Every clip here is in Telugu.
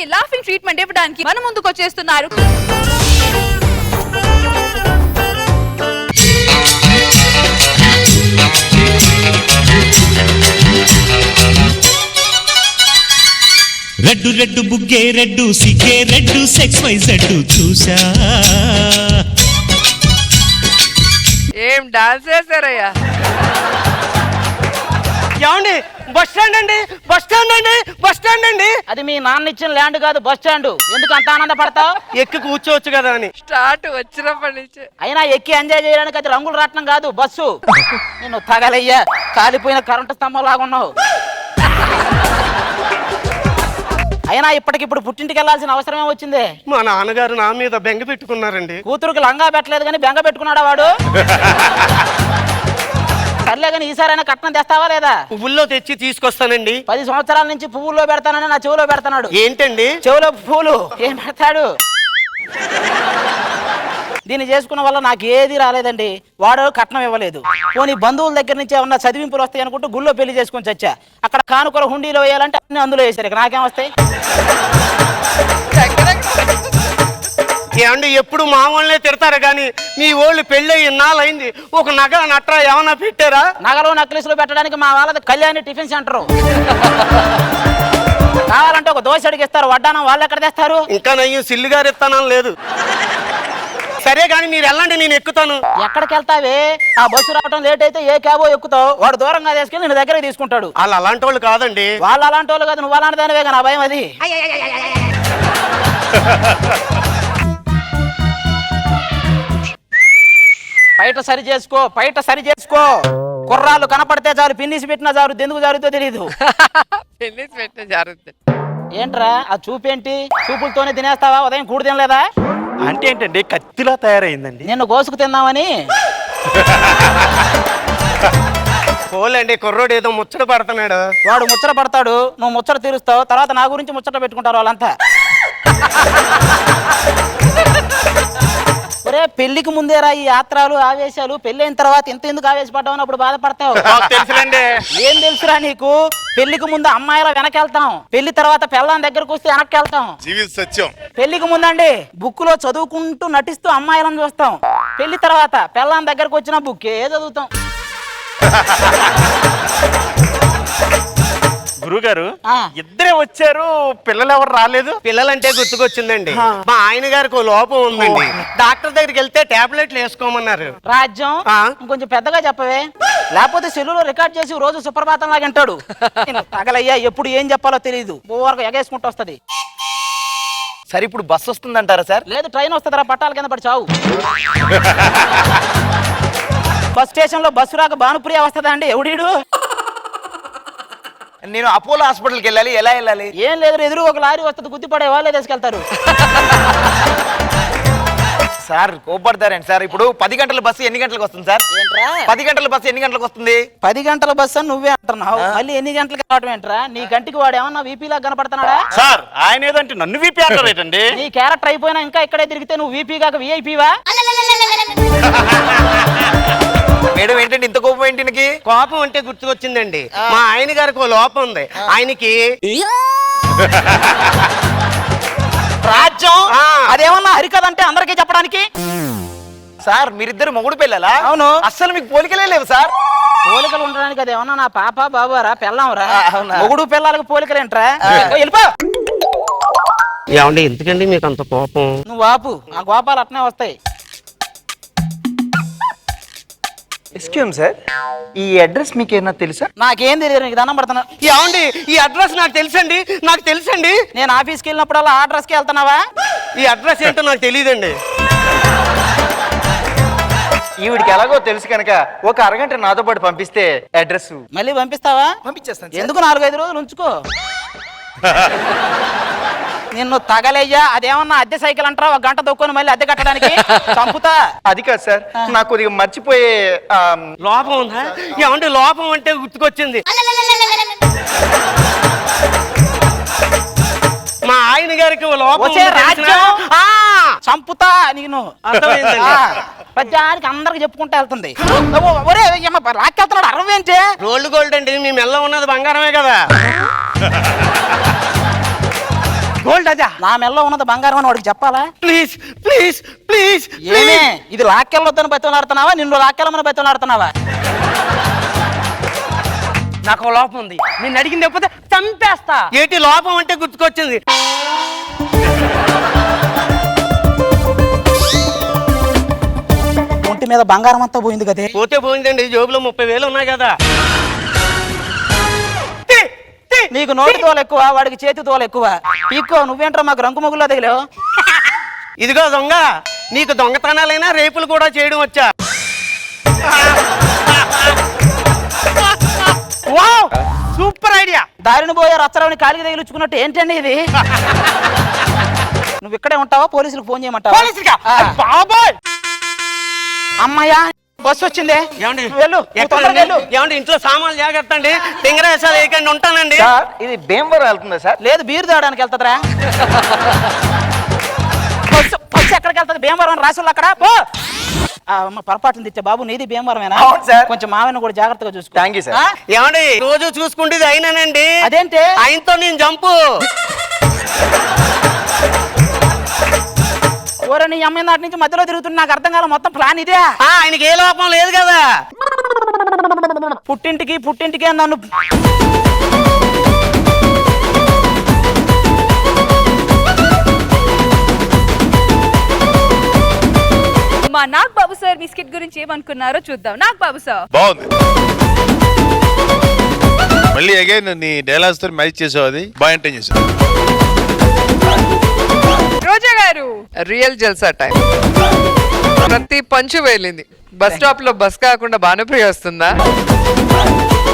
అందరికి లాఫింగ్ ట్రీట్మెంట్ ఇవ్వడానికి మన ముందుకు వచ్చేస్తున్నారు. రెడ్డు రెడ్డు బుగ్గే రెడ్డు సిగ్గే రెడ్డు సెక్స్ వైజ్ రెడ్డు చూసా. ఏం డాన్స్ చేశారయ్యా? ఏమండి బస్ స్టాండ్ అండి, బస్ స్టాండ్ అండి, బస్ స్టాండ్ అండి. అది మీ నాన్న ఇచ్చిన ల్యాండ్ కాదు, బస్ స్టాండ్. ఎందుకు అంత ఆనందపడతావు? ఎక్కి కూర్చోవచ్చు కదా అని. స్టార్ట్ వచ్చినప్పటి నుంచి అయినా ఎక్కి ఎంజాయ్ చేయడానికి అది రంగులు రాట్నం కాదు, బస్సు. నేను తగలయ్యా, కాలిపోయిన కరెంటు స్తంభం లాగా ఉన్నావు. అయినా ఇప్పటికిప్పుడు పుట్టింటికి వెళ్లాల్సిన అవసరమే వచ్చింది. మా నాన్నగారు నా మీద బెంగ పెట్టుకున్నారండి. కూతురుకి లంగా పెట్టలేదు కానీ బెంగ పెట్టుకున్నాడా వాడు? సర్లే కానీ ఈసారైనా కట్నం తెస్తావా లేదా? పువ్వుల్లో తెచ్చి తీసుకొస్తానండి. 10 సంవత్సరాల నుంచి పువ్వుల్లో పెడతానని నా చెవులో పెడతాడు. ఏంటండి చెవులో పువ్వులు ఏం పెడతాడు? దీన్ని చేసుకున్న వల్ల నాకు ఏది రాలేదండి. వాడు కట్నం ఇవ్వలేదు. పోనీ బంధువుల దగ్గర నుంచి ఏమన్నా చదివింపులు వస్తాయి అనుకుంటూ గుళ్ళో పెళ్లి చేసుకొని చచ్చా. అక్కడ కానుకల హుండీలో వేయాలంటే అన్ని అందులో వేసారు. ఇక నాకేం వస్తాయి? ఏమండి ఎప్పుడు మా వాళ్ళే తిడతారు కానీ మీ వాళ్ళు పెళ్ళి ఇన్నాళ్ళైంది, ఒక నగ నట్ర ఏమన్నా పెట్టారా? నగలు నక్లీసులు పెట్టడానికి మా వాళ్ళది కళ్యాణి టిఫిన్ సెంటర్. కావాలంటే ఒక దోశ అడిగిస్తారు, వడ్డానం వాళ్ళు ఎక్కడ తెస్తారు? ఇంకా నయ్యం సిల్లు గారు ఇస్తానని లేదు. సరే కానీ మీరు వెళ్ళండి, నేను ఎక్కుతాను. ఎక్కడికి వెళ్తావే? ఆ బస్సు రావడం లేట్ అయితే ఏ క్యాబో ఎక్కుతావు. వాడు దూరంగా తీసుకెళ్ళి నేను దగ్గర తీసుకుంటాడు. వాళ్ళు అలాంటి వాళ్ళు కాదండి. వాళ్ళు అలాంటి వాళ్ళు కాదు, నువ్వు అలాంటి దానివే. నా భయం అది. బయట సరి చేసుకో, బయట సరి చేసుకో. కుర్రాళ్ళు కనపడితే చాలు, పిన్నిసి పెట్టినా చాలు, ఎందుకు జరుగుతో తెలియదు. ఏంట్రా ఆ చూపేంటి? చూపులతోనే తినేస్తావా? ఉదయం కూడు తినలేదా? అంటే ఏంటండి కత్తిలా తయారైందండి. నిన్ను కోసుకు తిందామని. పోలేండి, కుర్రోడు ఏదో ముచ్చట పడుతున్నాడు. వాడు ముచ్చట పడతాడు, నువ్వు ముచ్చట తీరుస్తావు. తర్వాత నా గురించి ముచ్చట పెట్టుకుంటారు వాళ్ళంతా. ఒరే పెళ్లికి ముందేరా ఈ యాత్రలు ఆవేశాలు. పెళ్ళైన తర్వాత ఇంత ఎందుకు ఆవేశపడ్డావు అని అప్పుడు బాధపడతావు. తెలుసులేండి. ఏం తెలుసురా నీకు? పెళ్లికి ముందు అమ్మాయిల వెనకెళ్తాం, పెళ్లి తర్వాత పెళ్ళాం దగ్గరకు వస్తే వెనక్కి వెళ్తాం. సత్యం. పెళ్లికి ముందండి బుక్ లో చదువుకుంటూ నటిస్తూ అమ్మాయిలను చూస్తాం. పెళ్లి తర్వాత పెళ్ళాం దగ్గరకు వచ్చిన బుక్కే చదువుతాం. గురుగారు ఇద్దరే వచ్చారు, పిల్లలు ఎవరు రాలేదు? పిల్లలంటే గుర్తుకొచ్చిందండి, మా ఆయన గారికి లోపం ఉందండి. డాక్టర్ దగ్గరికి వెళ్తే టాబ్లెట్లు వేసుకోమన్నారు. రాజ్యం ఇంకొంచెం పెద్దగా చెప్పవే, లేకపోతే సెల్లులో రికార్డ్ చేసి రోజు సుప్రభాతం లాగా అంటాడు. తగలయ్యా, ఎప్పుడు ఏం చెప్పాలో తెలియదు, బోర్గా ఎగేసుకుంటూ వస్తుంది. సరే ఇప్పుడు బస్సు వస్తుందంటారా సార్? లేదు, ట్రైన్ వస్తుందిరా, పట్టాల కింద పడి చావు. బస్ స్టేషన్ లో బస్సు రాక భానుప్రియ వస్తుందా అండి? ఎవడీడు? నేను అపోలో హాస్పిటల్కి వెళ్ళాలి, ఎలా వెళ్ళాలి? ఏం లేదు, ఎదురు ఒక లారీ వస్తుంది, గుద్దిపడే వాళ్ళే తీసుకెళ్తారు. సార్ కోపడతారండి సార్. ఇప్పుడు 10 గంటల బస్సు ఎన్ని గంటలకు వస్తుంది సార్? 10 గంటల బస్సు ఎన్ని గంటలకు వస్తుంది? 10 గంటల బస్సు అని నువ్వే అంటున్నావు, మళ్ళీ ఎన్ని గంటలకు రావడం ఏంట్రా? నీ కంటికి వాడు ఏమన్నా వీపీ లాగా కనపడుతున్నాడా? సార్ ఆయన ఏదంటే నన్ను వీపీ అంటారేటండి. నీ క్యారెక్టర్ అయిపోయినా ఇంకా ఇక్కడే తిరిగితే నువ్వు వీపీ కాక విఐపీవా? మేడం ఏంటంటే ఇంత కోపం ఏంటి? కోపం అంటే గుర్తుకొచ్చిందండి, మా ఆయన గారికి లోపం ఉంది. ఆయనకి రాజ్యం అదేమన్నా హరికథంటే అందరికీ చెప్పడానికి. సార్ మీరిద్దరు మొగుడు పిల్లలా? అవును. అస్సలు మీకు పోలికలే లేవు సార్. పోలికలు ఉండడానికి అదేమన్నా నా పాప బాబురా పెళ్ళాంరా? మొగుడు పిల్లలకు పోలికలేంట్రా? వెళ్ళిపో. ఏమండి ఎందుకండి మీకు అంత కోపం? నువ్వు ఆపు, ఆ కోపాలు అట్నే వస్తాయి. ఎక్స్క్యూజ్ సార్, ఈ అడ్రస్ మీకు ఏమన్నా తెలుసా? నాకేం తెలియదు, నీకు దండం పడుతున్నా. ఏమండి ఈ అడ్రస్ నాకు తెలుసండి, నాకు తెలుసండి. నేను ఆఫీస్కి వెళ్ళినప్పుడల్లా ఆ అడ్రస్కి వెళ్తున్నావా? ఈ అడ్రస్ ఏంటో నాకు తెలియదండి. ఈవిడికి ఎలాగో తెలుసు కనుక ఒక అరగంట నాతో పాటు పంపిస్తే అడ్రస్. మళ్ళీ పంపిస్తావా? పంపించేస్తాను. ఎందుకు 4-5 రోజులు ఉంచుకో. నిన్ను తగలయ్యా, అదేమన్నా అద్దె సైకిల్ అంటారా? 1 గంట దొక్కుని మళ్ళీ అద్దె కట్టడానికి చంపుతా. అది కాదు సార్, నాకు కొద్దిగా మర్చిపోయే లోపం ఉందా? ఏమంటే లోపం అంటే గుర్తుకొచ్చింది, మా ఆయన గారికి లోపం చంపుతా. నేను ప్రజానికి అందరికి చెప్పుకుంటా వెళ్తుంది. ఒరే లాక్కెళ్తున్నాడు, అరవేంటే? రోల్డ్ గోల్డ్ అండి, మీ మెల్ల ఉన్నది బంగారమే కదా. గోల్డ్ అదా? నా మెల్లో ఉన్నది బంగారం అని వాడికి చెప్పాలా? ప్లీజ్ ప్లీజ్ ప్లీజ్ ఏమే ఇది లాక్కెళ్ళొద్దని బతిలాడుతున్నావా, నిన్ను లాక్కెళ్ళమని బతిలాడుతున్నావా? నాకు ఒక లోపం ఉంది, నేను అడిగింది లేకపోతే చంపేస్తా. ఏంటి లోపం అంటే గుర్తుకొచ్చింది. ఒంటి మీద బంగారం అంతా పోయింది కదే. పోతే పోయిందండి, జోబులో 30,000 ఉన్నాయి కదా. నీకు నోటి తోలు ఎక్కువ, వాడికి చేతి తోలు ఎక్కువ. పీక్కో, నువ్వేంట్రా మాకు రంగు మొగుల్లో తగిలావు? ఇదిగో దొంగ, నీకు దొంగతనాలైనా రేపులు కూడా చేయడం వచ్చా? Wow, super idea. దారిని పోయే రచ్చరావుని కాలికి తగిలించుకున్నట్టు ఏంటండి ఇది? నువ్వు ఇక్కడే ఉంటావా, పోలీసులకు ఫోన్ చేయమంటావా? పోలీసులుగా? బాబాయ్, అమ్మయ్యా బస్సు వచ్చింది. ఏమండి వెళ్ళు, నువ్వు తొందరగా వెళ్ళు. ఏమండి ఇంట్లో సామాన్లు జాగ్రత్త అండి, తింగరేసాలు వేయకండి, ఉంటానండి. సార్ ఇది భీమవరం వెళ్తుందా సార్? లేదు, బీరు తాగడానికి వెళ్తుందిరా. బస్సు ఎక్కడికి వెళ్తుంది? భీమవరం రాసులు అక్కడ పో. పొరపాటును తెచ్చా బాబు, నీది భీమవరమేనా? అవును సార్. కొంచెం మావయ్యను కూడా జాగ్రత్తగా చూసుకో. Thank you sir. ఏమండి రోజు చూసుకుంటేది అయినానండి. అదేంటి? ఆయనతో నేను జంపు. ఓరే నీ అమ్మాయి నాటి నుంచి మధ్యలో తిరుగుతున్నా, నాకు అర్థం కాదు. మొత్తం ప్లాన్ ఇదే. ఆయనకి ఏ లోపం లేదు కదా. పుట్టింటికి నన్ను మా నాగ్ బాబు సార్ బిస్కెట్ గురించి ఏమనుకున్నారో చూద్దాం. నాగ్ బాబు సార్ బాగుంది. మళ్ళీ అగైన్ నీ డైలాగ్స్ తో మ్యాచ్ చేసావు, అది బాగా ఎంటైన్ చేసావు. రోజా గారు రియల్ జల్సా టైం. ప్రతి పంచు వేలింది. బస్ స్టాప్ లో బస్ కాకుండా భానుప్రియ వస్తుందా?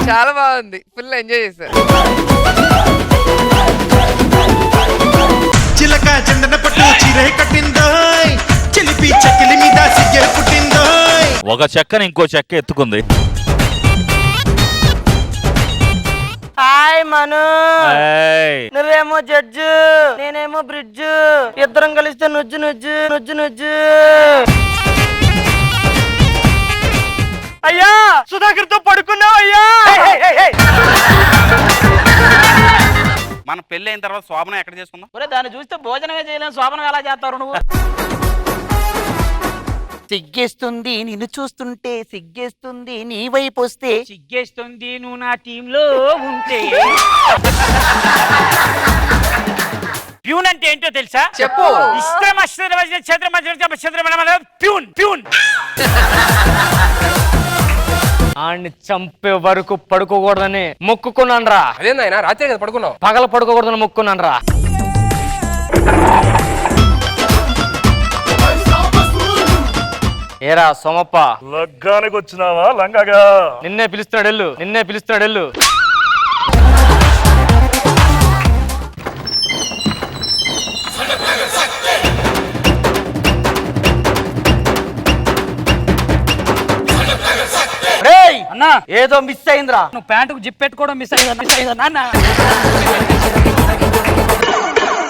చాలా బాగుంది, ఫుల్ ఎంజాయ్ చేశారు. చిలక చందన పట్టు చీరే కట్టిందోయ్, చిలిపి చెక్కిలి మీద సిగ్గే పుట్టిందోయ్. ఒక చెక్కని ఇంకో చెక్క ఎత్తుకుంది. హాయ్ మను, ఏయ్, నువ్వేమో జడ్జు, నేనేమో బ్రిడ్జ్, ఇద్దరం కలిస్తే నుజ్జు నుజ్జు నుజ్జు నుజ్జు. అయ్యా సుధాకర్ తో పడుకున్నావు అయ్యా. మన పెళ్లి అయిన తర్వాత శోభనం ఎక్కడ చేసుకుందాం? ఒరే దాన్ని చూస్తే భోజనమే చేయలేము, శోభనం ఎలా చేస్తారు నువ్వు? సిగ్గేస్తుంది నిన్ను చూస్తుంటే, సిగ్గేస్తుంది నీ వైపు వస్తే, సిగ్గేస్తుంది నువ్వు నా టీంలో ఉంటే. ప్యూన్ అంటే ఏంటో తెలుసా? చెప్పు. Peon peon. ఆడిని చంపే వరకు పడుకోకూడదని మొక్కుకున్నాను రా. అదేందైనా రాత్రి కదా పడుకున్నావు? పగల పడుకోకూడదని మొక్కున్నాను రా. ఏరా సోమప్ప, లగ్గానికి వచ్చినావా లంగగా? నిన్నే పిలుస్తున్నాడు ఎల్లు, నిన్నే పిలుస్తున్నాడు ఎల్లు. అన్నా ఏదో మిస్ అయిందిరా. నువ్వు ప్యాంటుకు జిప్ పెట్టుకోవడం మిస్ అయిందా నాన్న?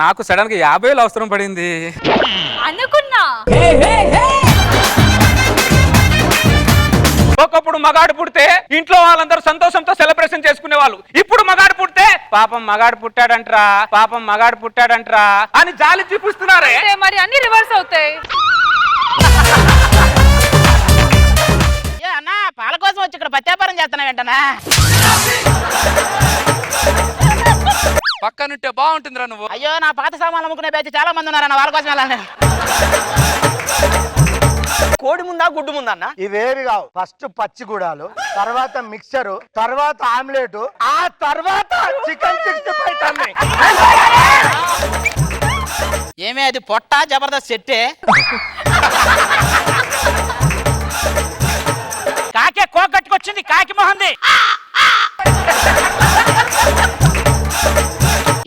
నాకు సడన్ గా 50,000 అవసరం పడింది. అనుకున్నా. ఒకప్పుడు మగాడు పుడితే ఇంట్లో వాళ్ళందరూ సంతోషంతో సెలబ్రేషన్ చేసుకునే వాళ్ళు. ఇప్పుడు మగాడు పుడితే పాపం మగాడు పుట్టాడంటరా, పాపం మగాడు పుట్టాడంటరా అని జాలి చూపిస్తున్నారే. మరి అన్ని రివర్స్ అవుతాయి. అన్నా పాల కోసం వచ్చి ఇక్కడ పత్యాపారం చేస్తున్నావేంటనా? పక్కనుంటే బాగుంటుందిరా నువ్వు. అయ్యో నా పాత సామాన్లు అమ్ముకునే బ్యాచ్ చాలా మంది ఉన్నారన్న, వాళ్ళ కోసం వెళ్ళాలి. కోడి ముందా గుడ్డు ముందా అన్న? ఇవేవి కావు. ఫస్ట్ పచ్చిగూడాలు, తర్వాత మిక్చరు, తర్వాత ఆమ్లెట్, ఆ తర్వాత చికెన్ 65 టమ్మి. ఏమే అది పొట్ట జబర్దస్త్ సెట్టే? కాకే కోక్ కట్టుకొచ్చింది, కాకి మొహంది.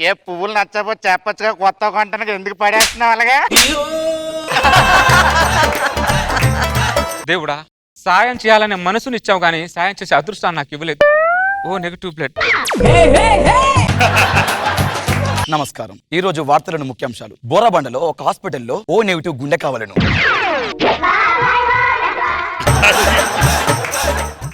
ఏ పువ్వులు నచ్చకపోతే చెప్పచ్చుగా, కొత్త కొంటానికి ఎందుకు పడేస్తున్నావు అలాగే? దేవుడా, సాయం చేయాలనే మనసునిచ్చావు కానీ సాయం చేసే అదృష్టాన్ని నాకు ఇవ్వలేదు. O negative blood. నమస్కారం. ఈ రోజు వార్తలను ముఖ్యాంశాలు. బోరాబండలో ఒక హాస్పిటల్లో ఓ నెగిటివ్ గుండె కావాలను.